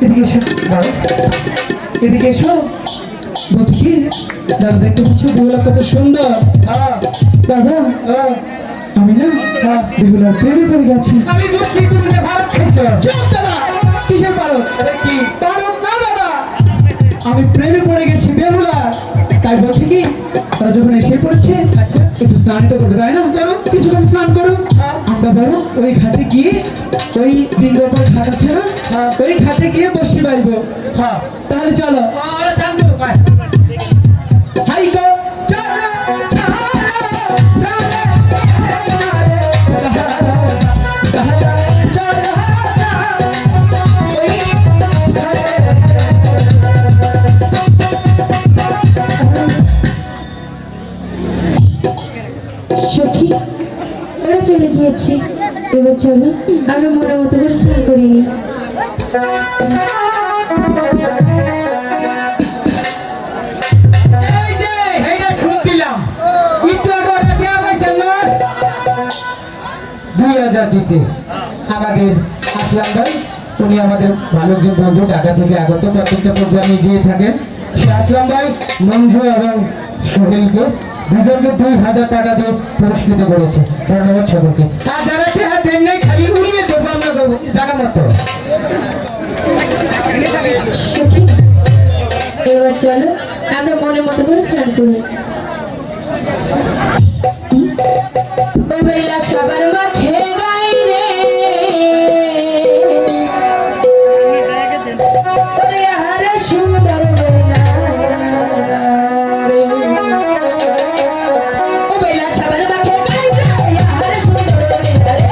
এদিকে এসো, এদিকে এসো। বলছি কি দাদা, দেখতে পাচ্ছ বেহুলা কত সুন্দর? দাদা আমি না বেহুলার প্রেমে পড়ে গেছি। আমি বুঝছি তুমি যে ভারত খেয়েছো। চুপ দাদা, কিসের পারত? আরে কি পারত না দাদা, আমি প্রেমে পড়ে গেছি বেহুলা। তাই বলছি কি তারা যখন এসে পড়েছে আচ্ছা একটু স্নান তো করবে, তাই না? করো, কিছুক্ষণ স্নান করো। আমরা বলো ওই ঘাটে গিয়ে, ওই দিনগোপাল ঘাট আছে না, ওই ঘাটে গিয়ে বসি বাড়বো। হ্যাঁ তাহলে চলো। আরে জানবো ভাই হাই গো চলো সখী, ওরা চলে গিয়েছে। এবার চলো আমরা মনের মতো করে স্নান করিনি। এই যে এইটা শুনছিলাম একটু আগে ওরা কে পাইছেন না 2000 দিছে আমাদের আসলাম ভাই। উনি আমাদের ভালো একজন বন্ধু, ঢাকা থেকে আগত, প্রত্যেকটা প্রোগ্রামে যেয়ে থাকেন। সে আসলাম ভাই মঞ্জু এবং সোহেলকে দুজনকে 2000 টাকা দিয়ে পুরস্কৃত করেছে। ধন্যবাদ সকলকে। আর যারা কে হাত দেন নাই খালি উড়িয়ে দেবো আমরা জায়গা মতো। সখী, এবার চলো আমরা মনের মতো করে স্নান করি। ও বেলা সবার মাঠে গাই রে, ওরে আহারে সুন্দর বেলা রে। ও বেলা সবার মাঠে গাই রে, আহারে সুন্দর বেলা রে।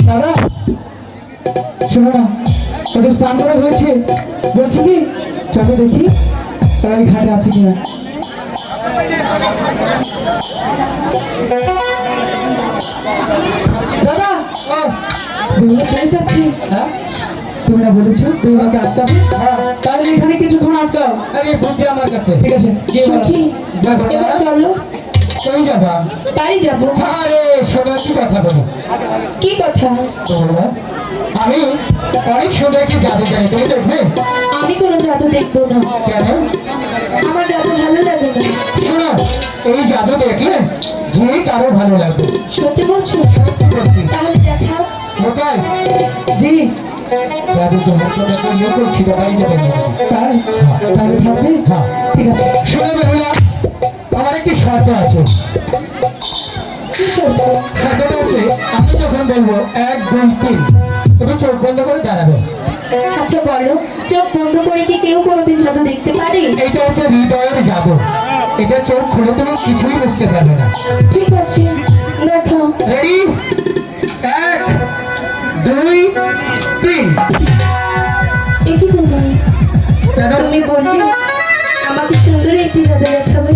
দাদা শোনো না, ওদের স্নান করা হয়েছে, বলছি কি চলো দেখি ওই ঘাটে আছে কিনা। দাদা বেহুলা চলে যাচ্ছি। হ্যাঁ তুমি না বলেছো বেহুলাকে আটকাবে, তাহলে এখানে কিছুক্ষণ আটকাও। আরে বুদ্ধি আমার কাছে। ঠিক আছে গিয়ে বলো। সখী এবার চলো তুমি যাবা? বাড়ি যাবো। আরে শোনো কি কথা বলো। কি কথা? তোমরা আমি অনেক সুন্দর কি জাদু জানি, তুমি দেখবে? আমি কোনো জাদু দেখবো না, কেন? আমার জাদু ভালো লাগে না। শোনো, এই জাদু দেখলে যে কারো ভালো লাগবে। সত্যি বলছো? সত্যি বলছি। তাহলে দেখাও। লোকাল জি জাদু তোমার জন্য একটা লোকাল ছিল, বাড়ি দেবে না। তাই তাহলে থাকবে। হ্যাঁ ঠিক আছে শোনো বেহুলা, আমার একটি শর্ত আছে। কি শর্ত? শর্তটা হচ্ছে আমি যখন বলবো 1 2 3 তুমি চোখ বন্ধ করে দাঁড়াবে। আচ্ছা বলো, চোখ বন্ধ করে কি কেউ কোনোদিন জাদু দেখতে পারে? এইটা হচ্ছে হৃদয়ের জাদু, এটা চোখ খুলে তুমি কিছুই বুঝতে পারবে না। ঠিক আছে দেখাও। রেডি 1 2 3। এটি তোমার, তুমি বললে আমাকে সুন্দর একটি জাদু দেখাবে,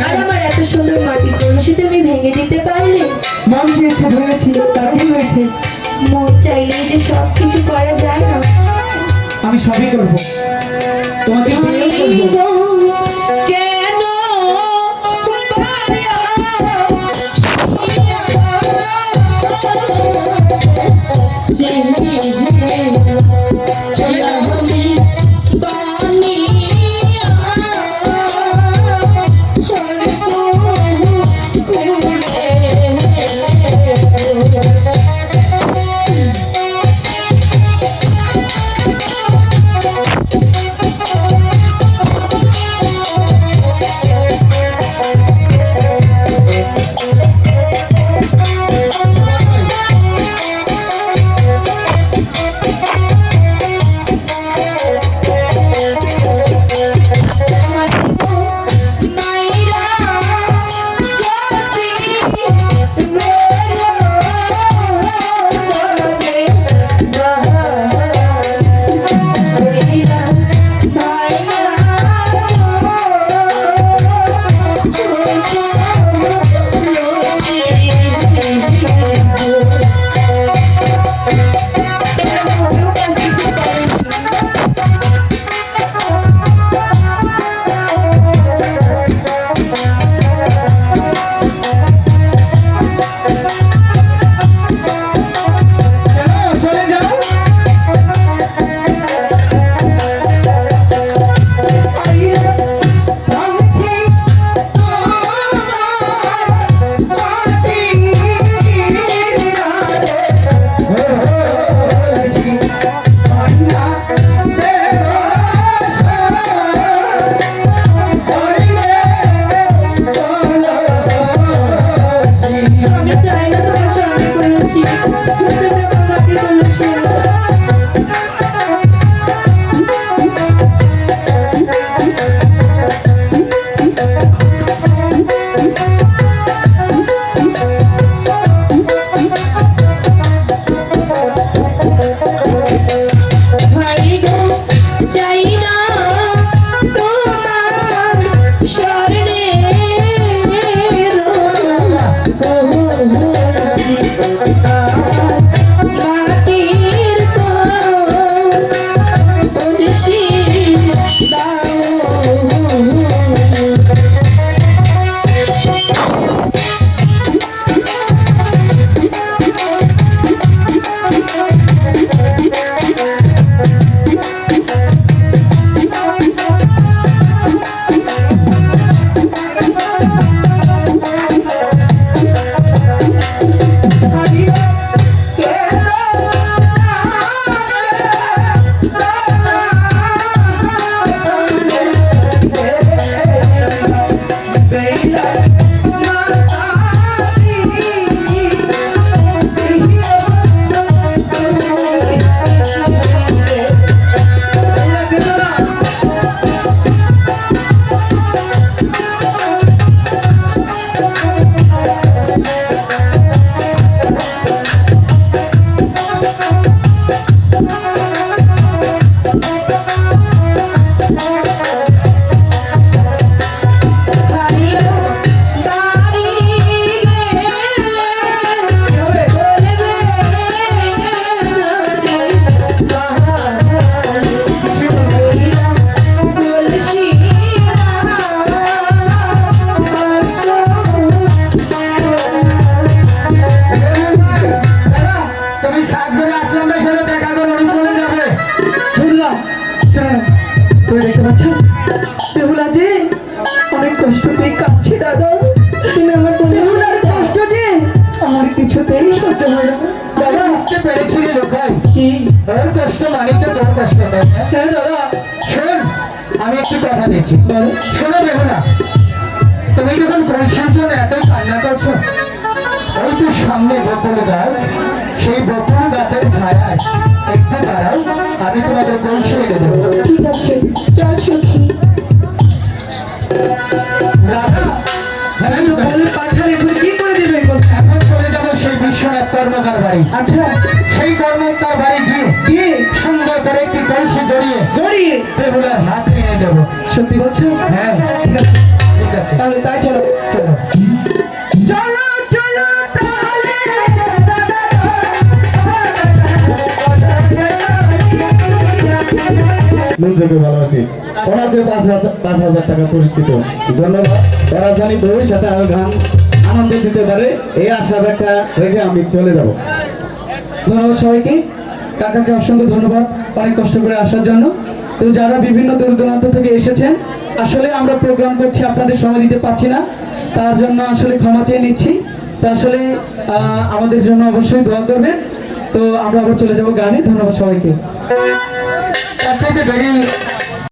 আর আমার এত সুন্দর মাটির কলসি তুমি ভেঙে দিতে পারলে। মন চেয়েছে ধরেছি, তার কি হয়েছে? মন চাইলে যে সব কিছু করা যায় না। আমি সবই করবো, তোমাকে বিয়েও করবো। কেন চলে যাও। আচ্ছা বেহুলা যে অনেক কষ্ট পেয়ে কাঁদছি দাদা। তুমি আমার কোলে বেহুলার কষ্ট যে আমার কিছুতেই সহ্য হয় না দাদা। বুঝতে পেরেছিলি লোকাই, কি? ওর কষ্ট মানে তো তোর কষ্ট, তাই না? হ্যাঁ দাদা। শোন, আমি একটু কথা দিচ্ছি, বলো। শোনো বেহুলা, তুমি যখন কলসির জন্য এতই কান্না করছো, ওই তো সামনে বকুল গাছ, সেই বকুল গাছের ছায়ায় একটু দাঁড়াও, আমি তোমাদের কলসি এনে দেবো। ঠিক আছে, চল সখী। দাদা হ্যাঁ লোকাই, বলে পাঠালে এখন কি করে দেবে? এখন চলে যাবো সেই বিশ্বনাথ কর্মকার বাড়ি। আচ্ছা সেই কর্মকার বাড়ি গিয়ে কি সুন্দর করে একটি কলসি জড়িয়ে গড়িয়ে বেহুলার হাত নিয়ে দেবো। সত্যি বলছো? হ্যাঁ ঠিক আছে ঠিক আছে, তাহলে তাই চলো। চলো। চলো চলো তাহলে মন থেকে ভালোবাসি ওনাকে 5,000 টাকা পুরস্কৃত। ধন্যবাদ। ওরা জানি ভবিষ্যতে আরো গান আনন্দ দিতে পারে এই আশা ব্যাখ্যা রেখে আমি চলে যাব। ধন্যবাদ সবাইকে। কাকাকে অসংখ্য ধন্যবাদ অনেক কষ্ট করে আসার জন্য। তো যারা বিভিন্ন দূর দূরান্ত থেকে এসেছেন, আসলে আমরা প্রোগ্রাম করছি, আপনাদের সময় দিতে পারছি না, তার জন্য আসলে ক্ষমা চেয়ে নিচ্ছি। তো আসলে আমাদের জন্য অবশ্যই দোয়া করবেন। তো আমরা আবার চলে যাব গানে। ধন্যবাদ সবাইকে। তার চাইতে বেরিয়ে